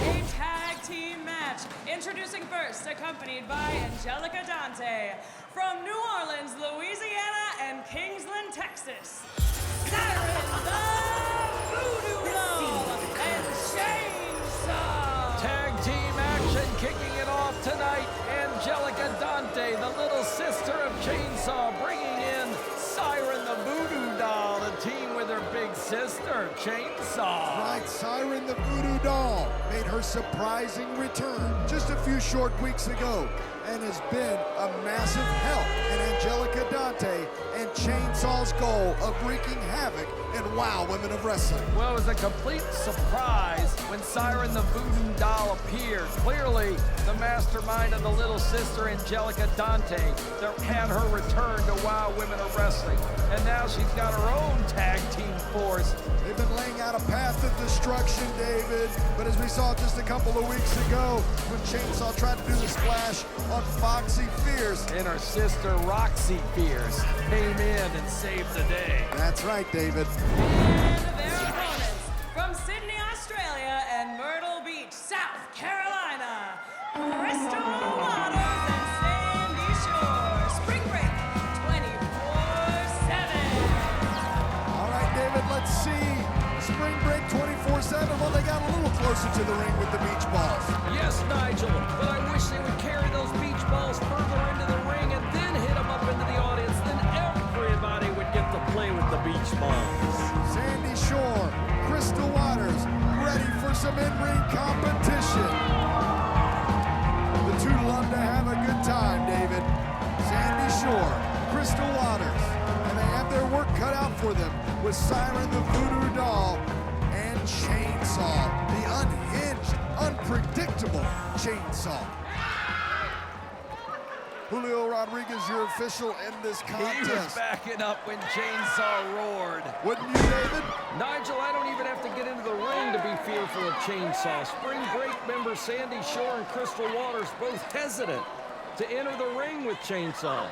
a tag team match. Introducing first, accompanied by Angelica Dante from New Orleans, Louisiana, and Kingsland, Texas. Siren the Voodoo Doll and Chainsaw. Tag team action kicking it off tonight. Angelica Dante, the little sister of Chainsaw, bringing in Siren the Voodoo Doll, the team with her big sister, Chainsaw. Right, Siren the Voodoo Doll made her surprising return just a few short weeks ago and has been a massive help in Angelica Dante and Chainsaw's goal of wreaking havoc in WoW Women of Wrestling. Well, it was a complete surprise when Siren the Voodoo Doll appeared. Clearly, the mastermind of the little sister, Angelica Dante, that had her return to WoW Women of Wrestling. And now she's got her own tag team force. They've been laying out a path of destruction, David. But as we saw just a couple of weeks ago, when Chainsaw tried to do the splash on Foxy Fierce, and her sister, Roxy Fierce, came in and saved the day. That's right, David. And their opponents from Sydney, Australia, and Myrtle Beach, South Carolina, Crystal Waters and Sandy Shore. Spring Break 24/7. All right, David, let's see. Spring Break 24/7. Well, they got a little closer to the ring with the beach balls. Yes, Nigel, but I wish they would carry those beach balls further into the ring and then hit them up into the audience. Then everybody would get to play with the beach balls. Sandy Shore, Crystal Waters, ready for some in-ring competition. The two love to have a good time, David. Sandy Shore, Crystal Waters, and they have their work cut out for them with Siren the Voodoo Doll and Chainsaw, the unhinged, unpredictable Chainsaw. Julio Rodriguez, your official in this contest. He was backing up when Chainsaw roared. Wouldn't you, David? Nigel, I don't even have to get into the ring to be fearful of Chainsaw. Spring Break members Sandy Shore and Crystal Waters both hesitant to enter the ring with Chainsaw.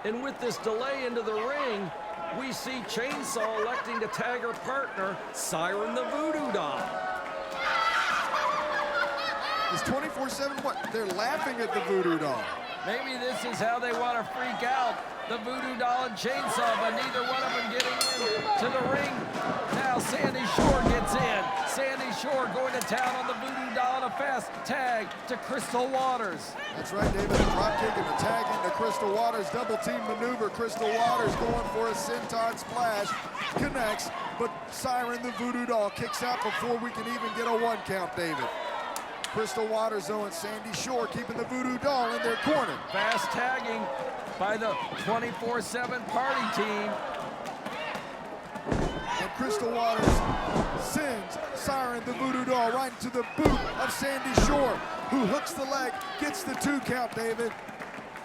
And with this delay into the ring, we see Chainsaw electing to tag her partner, Siren the Voodoo Doll. Is 24/7 what? They're laughing at the Voodoo Doll. Maybe this is how they want to freak out the Voodoo Doll and Chainsaw, but neither one of them getting into the ring. Now Sandy Shore gets in. Sandy Shore going to town on the Voodoo Doll in a fast tag to Crystal Waters. That's right, David. A drop kick and a tag into Crystal Waters. Double team maneuver. Crystal Waters going for a senton splash. Connects, but Siren the Voodoo Doll kicks out before we can even get a one count, David. Crystal Waters, though, and Sandy Shore keeping the Voodoo Doll in their corner. Fast tagging by the 24/7 party team. And Crystal Waters sends Siren the Voodoo Doll right into the boot of Sandy Shore, who hooks the leg, gets the 2 count, David.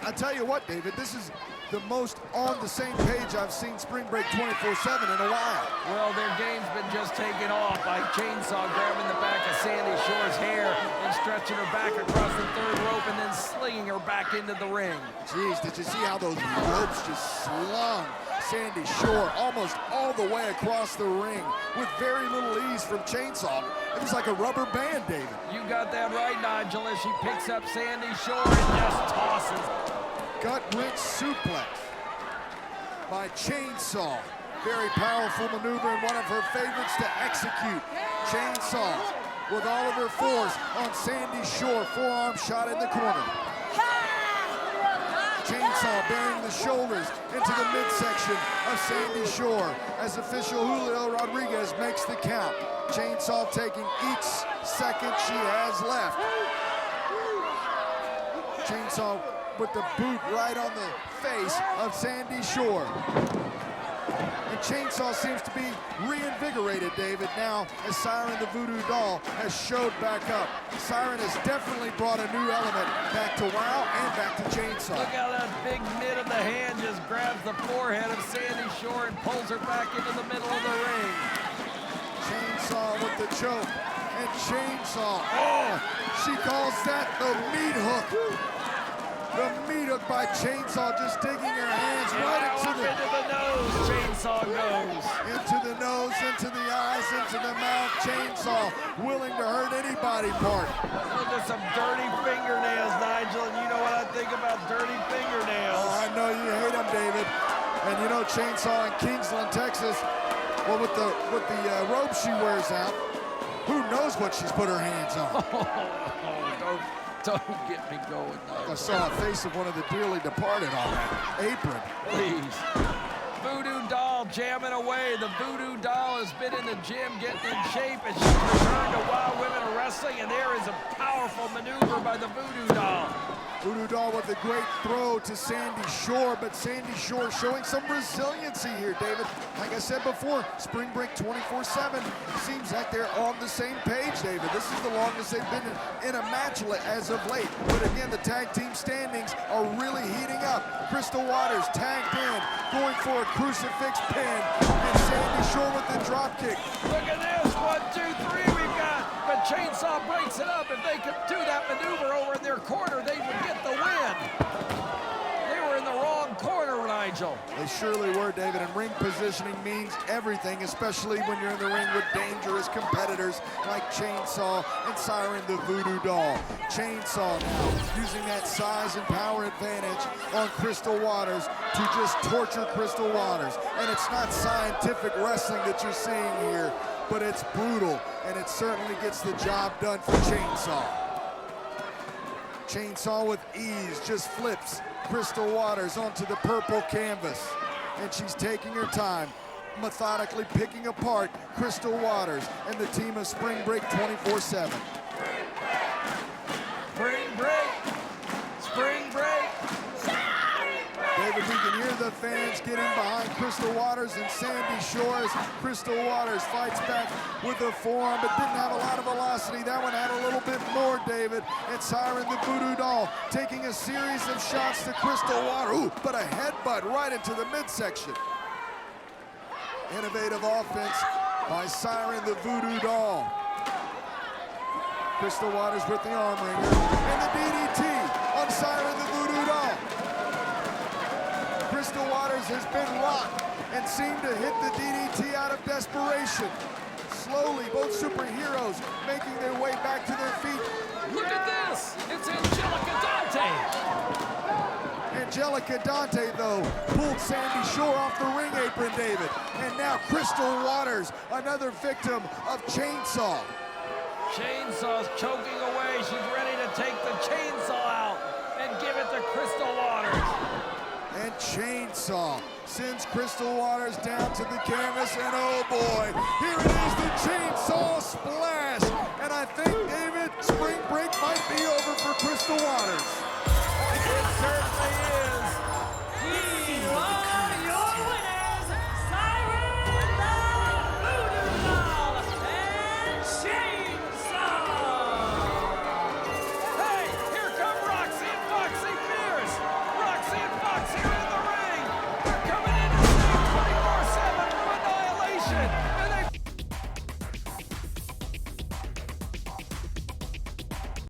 I tell you what, David, this is the most on the same page I've seen Spring Break 24/7 in a while. Well, their game's been just taken off by Chainsaw grabbing the back of Sandy Shore's hair and stretching her back across the 3rd rope and then slinging her back into the ring. Jeez, did you see how those ropes just slung Sandy Shore almost all the way across the ring with very little ease from Chainsaw? It was like a rubber band, David. You got that right, Nigel, as she picks up Sandy Shore and just tosses. Gut wrench suplex by Chainsaw. Very powerful maneuver and one of her favorites to execute. Chainsaw with all of her force on Sandy Shore. Forearm shot in the corner. Chainsaw bearing the shoulders into the midsection of Sandy Shore as official Julio Rodriguez makes the count. Chainsaw taking each second she has left. Chainsaw with the boot right on the face of Sandy Shore. And Chainsaw seems to be reinvigorated, David, now as Siren the Voodoo Doll has showed back up. Siren has definitely brought a new element back to WoW and back to Chainsaw. Look how that big mid of the hand just grabs the forehead of Sandy Shore and pulls her back into the middle of the ring. Chainsaw with the choke. And Chainsaw, oh, she calls that the meat hook. The meat hook by Chainsaw just digging her hands right into the nose, Chainsaw goes. into the nose, into the eyes, into the mouth. Chainsaw willing to hurt anybody part. Those are some dirty fingernails, Nigel, and you know what I think about dirty fingernails. Oh, I know you hate them, David. And you know Chainsaw in Kingsland, Texas, well, with the robe she wears out, who knows what she's put her hands on. Don't get me going, Nigel. I saw a face of one of the dearly departed on that apron. Please. Voodoo doll jamming away. The Voodoo doll has been in the gym getting in shape, and she's returned to Wild Women of Wrestling, and there is a powerful maneuver by the Voodoo doll. Voodoo doll with a great throw to Sandy Shore, but Sandy Shore showing some resiliency here, David. Like I said before, Spring Break 24/7 seems like they're on the same page, David. This is the longest they've been in a match as of late. But again, the tag team standings are really heating up. Crystal Waters tagged in, going for a crucifix pin, and Sandy Shore with the drop kick. Look at this, 1, 2, 3 we've got. But Chainsaw breaks it up. If they could do that maneuver over in their corner, they would get the win. They were in the wrong corner, Nigel. They surely were, David, and ring positioning means everything, especially when you're in the ring with dangerous competitors like Chainsaw and Siren the Voodoo doll. Chainsaw now using that size and power advantage on Crystal Waters to just torture Crystal Waters. And it's not scientific wrestling that you're seeing here, but it's brutal, and it certainly gets the job done for Chainsaw. Chainsaw with ease just flips Crystal Waters onto the purple canvas, and she's taking her time, methodically picking apart Crystal Waters and the team of Spring Break 24/7. Spring Break. Spring Break. David, we can hear the fans getting behind Crystal Waters and Sandy Shore as Crystal Waters fights back with the forearm, but didn't have a lot of velocity. That one had a little bit more, David. And Siren the Voodoo doll taking a series of shots to Crystal Waters. Ooh, but a headbutt right into the midsection. Innovative offense by Siren the Voodoo doll. Crystal Waters with the arm wringer and the DDT on Siren the Voodoo doll. Crystal Waters has been rocked and seemed to hit the DDT out of desperation. Slowly, both superheroes making their way back to their feet. Look at this! It's Angelica Dante! Angelica Dante, though, pulled Sandy Shore off the ring apron, David. And now Crystal Waters, another victim of Chainsaw. Chainsaw's choking away. She's ready to take the chainsaw out and give it to Crystal Waters. And Chainsaw sends Crystal Waters down to the canvas, and oh boy, here it is, the Chainsaw Splash. And I think, David, Spring Break might be over for Crystal Waters. It certainly is. He was